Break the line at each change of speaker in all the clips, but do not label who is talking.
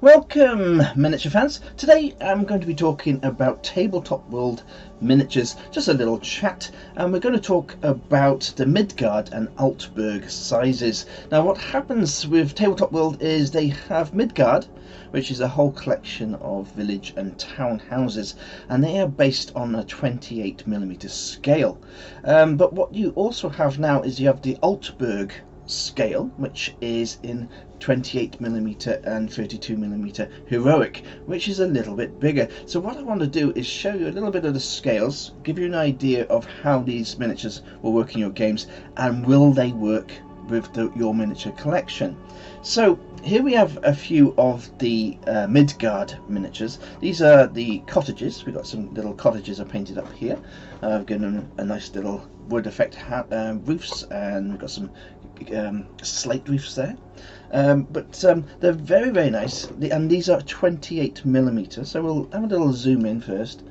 Welcome, miniature fans. Today I'm going to be talking about Tabletop World miniatures, just a little chat, and we're going to talk about the Midgard and Altburg sizes. Now what happens with Tabletop World is they have Midgard, which is a whole collection of village and town houses, and they are based on a 28mm scale. But what you also have now is you have the Altburg scale, which is in 28mm and 32mm heroic, which is a little bit bigger. So what I want to do is show you a little bit of the scales, give you an idea of how these miniatures will work in your games and will they work with your miniature collection. So here we have a few of the Midgard miniatures. These are the cottages. We've got some little cottages are painted up here. I've given them a nice little wood effect roofs, and we've got some slate roofs there. But they're very, very nice, and these are 28mm. So we'll have a little zoom in first,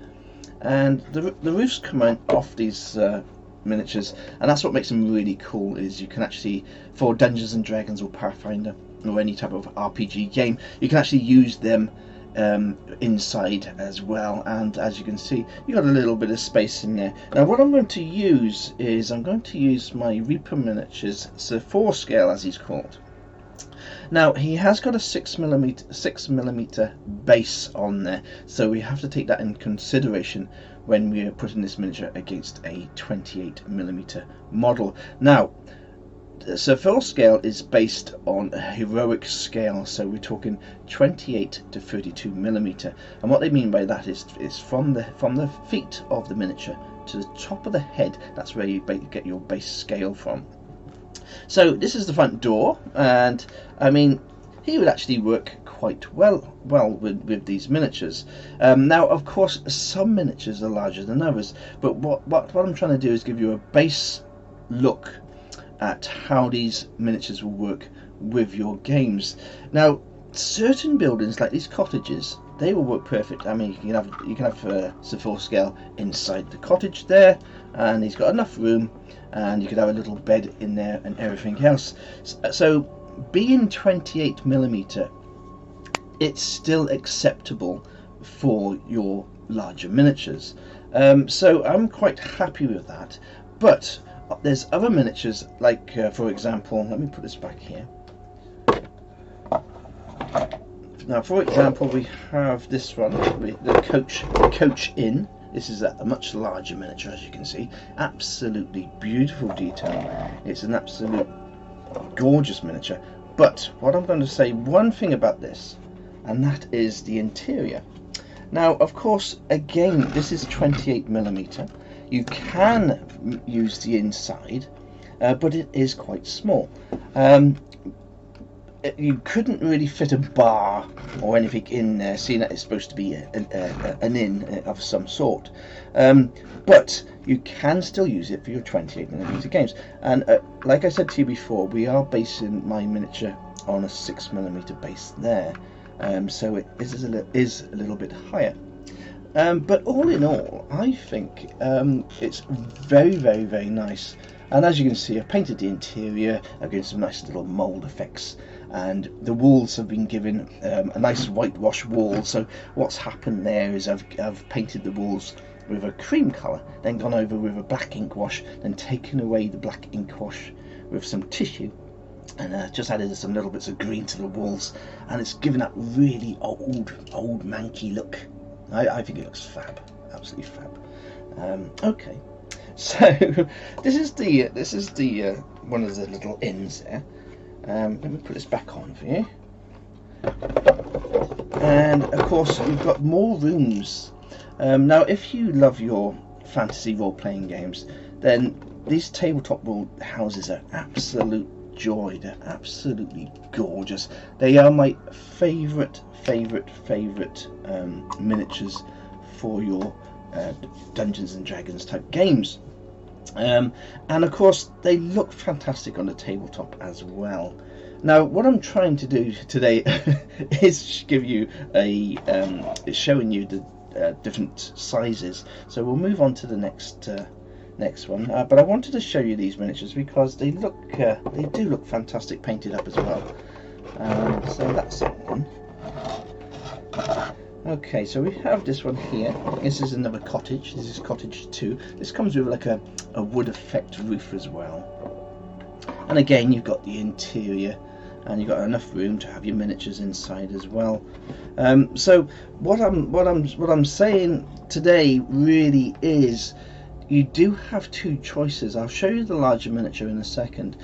and the roofs come off these miniatures, and that's what makes them really cool. Is you can actually, for Dungeons and Dragons or Pathfinder or any type of RPG game, you can actually use them inside as well. And as you can see, you got a little bit of space in there. Now what I'm going to use is I'm going to use my Reaper Miniatures, so 4 scale as he's called. Now he has got a 6mm base on there, so we have to take that in consideration when we are putting this miniature against a 28mm model. Now, so 4 scale is based on a heroic scale, so we're talking 28 to 32mm, and what they mean by that is from the feet of the miniature to the top of the head. That's where you get your base scale from. So this is the front door, and I mean, he would actually work quite well with these miniatures. Now of course some miniatures are larger than others, but what I'm trying to do is give you a base look at how these miniatures will work with your games. Now certain buildings like these cottages, they will work perfect. I mean, you can have 4 scale inside the cottage there, and he's got enough room, and you could have a little bed in there and everything else. So being 28mm, it's still acceptable for your larger miniatures. So I'm quite happy with that. But there's other miniatures, like for example, let me put this back here. Now for example, we have this one, the coach inn. This is a much larger miniature, as you can see. Absolutely beautiful detail. It's an absolute gorgeous miniature. But what I'm going to say one thing about this, and that is the interior. Now of course, again, this is 28mm. You can use the inside, but it is quite small. You couldn't really fit a bar or anything in there, seeing that it's supposed to be an inn of some sort. But you can still use it for your 28mm games. And like I said to you before, we are basing my miniature on a 6mm base there, so it is a little bit higher. But all in all, I think it's very, very, very nice. And as you can see, I've painted the interior. I've given some nice little mould effects, and the walls have been given a nice whitewash wall. So what's happened there is I've painted the walls with a cream colour, then gone over with a black ink wash, then taken away the black ink wash with some tissue, and just added some little bits of green to the walls, and it's given that really old manky look. I think it looks fab, absolutely fab. Okay, so this is the one of the little inns there. Let me put this back on for you. And of course we've got more rooms. Now if you love your fantasy role-playing games, then these Tabletop World houses are absolute joy. They're absolutely gorgeous. They are my favorite miniatures for your Dungeons and Dragons type games. And of course they look fantastic on the tabletop as well. Now what I'm trying to do today is give you showing you the different sizes. So we'll move on to the next one, but I wanted to show you these miniatures because they do look fantastic painted up as well. So that's that one. Okay, so we have this one here. This is another cottage. This is cottage 2. This comes with like a wood effect roof as well. And again, you've got the interior, and you've got enough room to have your miniatures inside as well. So what I'm saying today really is, you do have two choices. I'll show you the larger miniature in a second,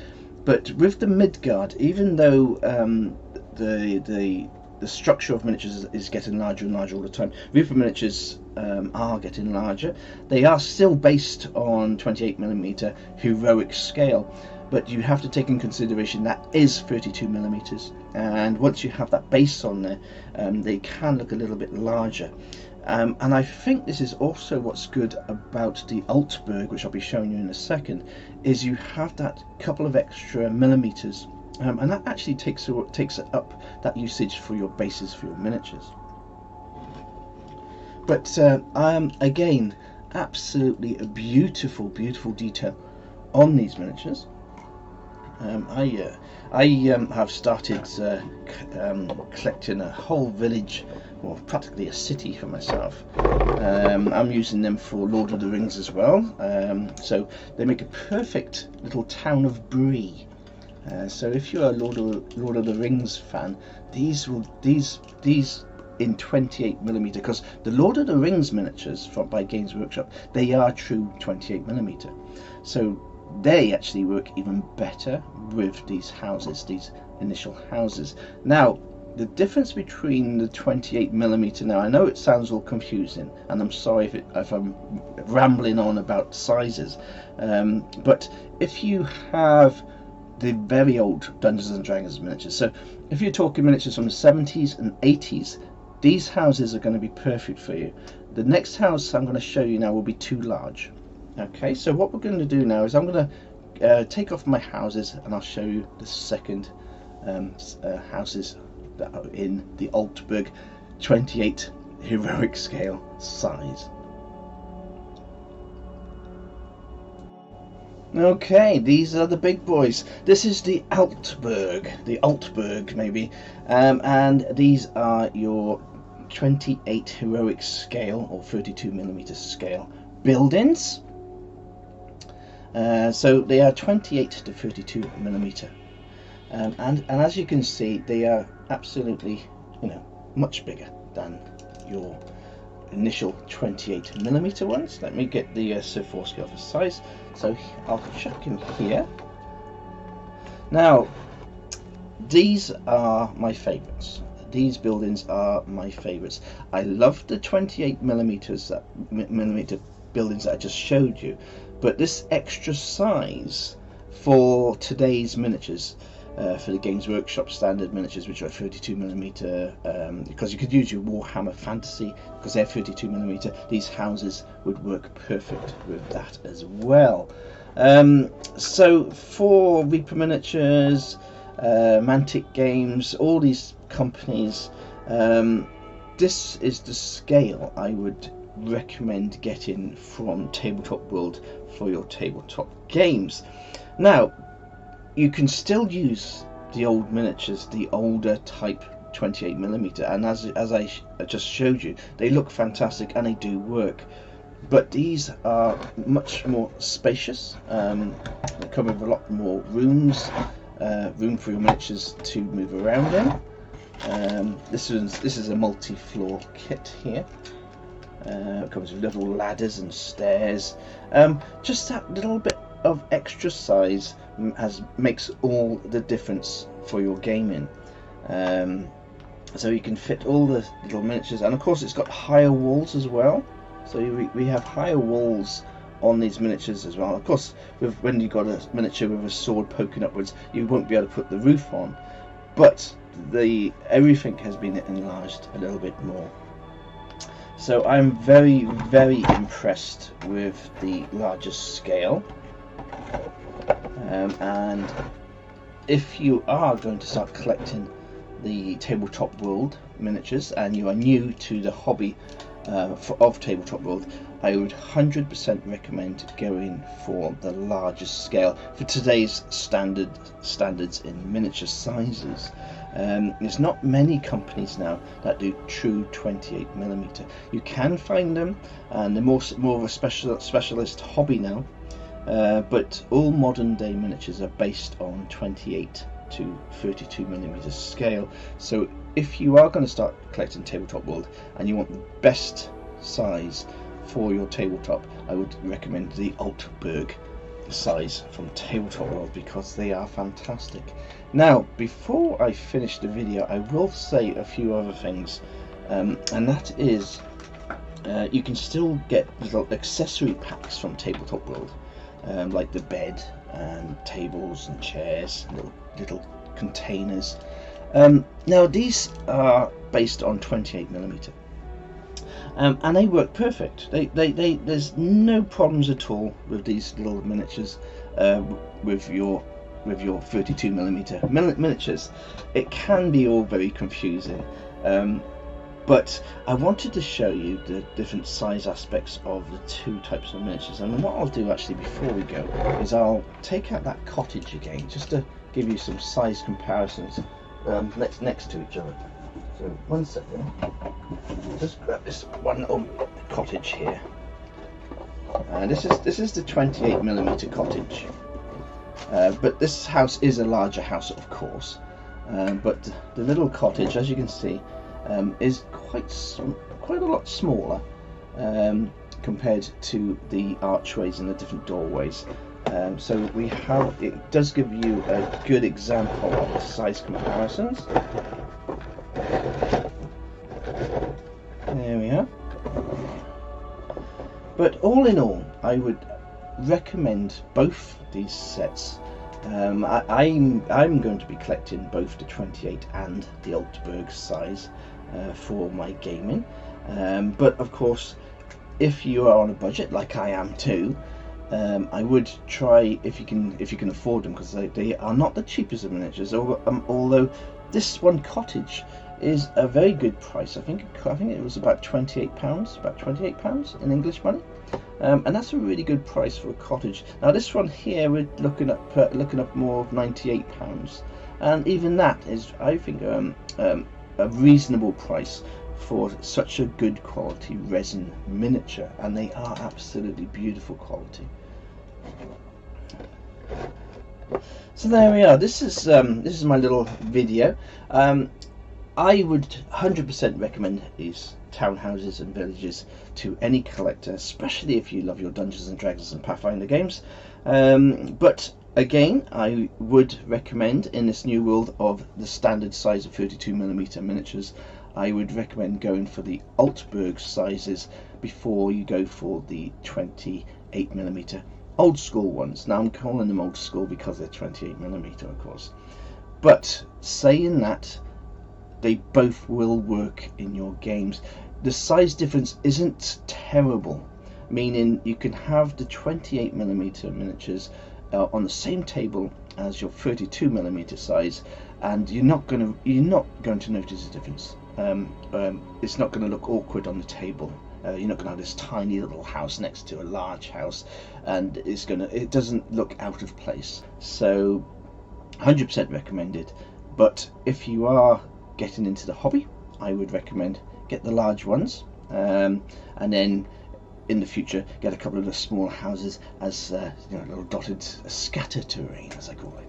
but with the Midgard, even though the structure of miniatures is getting larger and larger all the time, Reaper miniatures are getting larger. They are still based on 28mm heroic scale, but you have to take in consideration that is 32mm, and once you have that base on there, they can look a little bit larger. And I think this is also what's good about the Altburg, which I'll be showing you in a second, is you have that couple of extra millimeters, and that actually takes up that usage for your bases for your miniatures. But again, absolutely a beautiful detail on these miniatures. I have started collecting a whole village, or practically a city, for myself. I'm using them for Lord of the Rings as well. So they make a perfect little town of Bree. So if you're a Lord of the Rings fan, these in 28mm, because the Lord of the Rings miniatures by Games Workshop, they are true 28mm. So they actually work even better with these houses, these initial houses. Now, the difference between the 28mm, now I know it sounds all confusing, and I'm sorry if I'm rambling on about sizes, but if you have the very old Dungeons and Dragons miniatures, so if you're talking miniatures from the 70s and 80s, these houses are going to be perfect for you. The next house I'm going to show you now will be too large. Okay, so what we're going to do now is I'm going to take off my houses, and I'll show you the second houses that are in the Altburg 28 heroic scale size. Okay, these are the big boys. This is the Altburg maybe, and these are your 28 heroic scale or 32mm scale buildings. So they are 28 to 32mm, and as you can see, they are absolutely, much bigger than your initial 28mm ones. Let me get the Civ4 scale for size. So I'll chuck him here. Now, these are my favourites. These buildings are my favourites. I love the 28mm buildings that I just showed you, but this extra size for today's miniatures, for the Games Workshop standard miniatures, which are 32mm, because you could use your Warhammer Fantasy, because they're 32mm, these houses would work perfect with that as well. So for Reaper Miniatures, Mantic Games, all these companies, this is the scale I would recommend getting from Tabletop World for your tabletop games. Now, you can still use the old miniatures, the older type 28mm, and as I just showed you, they look fantastic and they do work. But these are much more spacious. They come with a lot more rooms, room for your miniatures to move around in. This is a multi-floor kit here. It comes with little ladders and stairs. Just that little bit of extra size makes all the difference for your gaming. So you can fit all the little miniatures, and of course it's got higher walls as well. So we have higher walls on these miniatures as well. Of course, when you've got a miniature with a sword poking upwards, you won't be able to put the roof on, but everything has been enlarged a little bit more. So I'm very, very impressed with the largest scale. And if you are going to start collecting the Tabletop World miniatures and you are new to the hobby of Tabletop World, I would 100% recommend going for the largest scale for today's standards in miniature sizes. There's not many companies now that do true 28mm. You can find them, and they're more of a specialist hobby now. But all modern day miniatures are based on 28 to 32mm scale. So if you are going to start collecting Tabletop World and you want the best size for your tabletop, I would recommend the Altburg size from Tabletop World, because they are fantastic. Now, before I finish the video, I will say a few other things, and that is you can still get little accessory packs from Tabletop World, like the bed and tables and chairs, little containers. Now these are based on 28mm, and they work perfect. There's no problems at all with these little miniatures, with your 32mm miniatures. It can be all very confusing, but I wanted to show you the different size aspects of the two types of miniatures. And what I'll do actually before we go is I'll take out that cottage again, just to give you some size comparisons next to each other. So 1 second, just grab this one little cottage here. This is the 28mm cottage, but this house is a larger house, of course. But the little cottage, as you can see, is quite a lot smaller compared to the archways and the different doorways. So it does give you a good example of the size comparisons. There we are. But all in all, I would recommend both these sets. I'm going to be collecting both the 28 and the Altburg size for my gaming. But of course, if you are on a budget like I am too, I would try, if you can afford them, because they are not the cheapest of miniatures. Although this one cottage is a very good price. I think it was about £28 in English money, and that's a really good price for a cottage. Now this one here, we're looking up more of £98, and even that is, I think, a reasonable price for such a good quality resin miniature, and they are absolutely beautiful quality. So there we are. This is my little video. I would 100% recommend these townhouses and villages to any collector, especially if you love your Dungeons and Dragons and Pathfinder games. But again, I would recommend, in this new world of the standard size of 32mm miniatures, I would recommend going for the Altburg sizes before you go for the 28mm old school ones. Now I'm calling them old school because they're 28mm, of course. But saying that, they both will work in your games. The size difference isn't terrible, meaning you can have the 28mm miniatures on the same table as your 32mm size, and you're not going to notice a difference. It's not going to look awkward on the table. You're not going to have this tiny little house next to a large house, and it doesn't look out of place. So 100% recommended. But if you are getting into the hobby, I would recommend get the large ones, and then in the future get a couple of the smaller houses as little dotted scatter terrain, as I call it.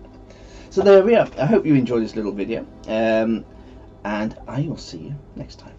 So there we are. I hope you enjoyed this little video, and I will see you next time.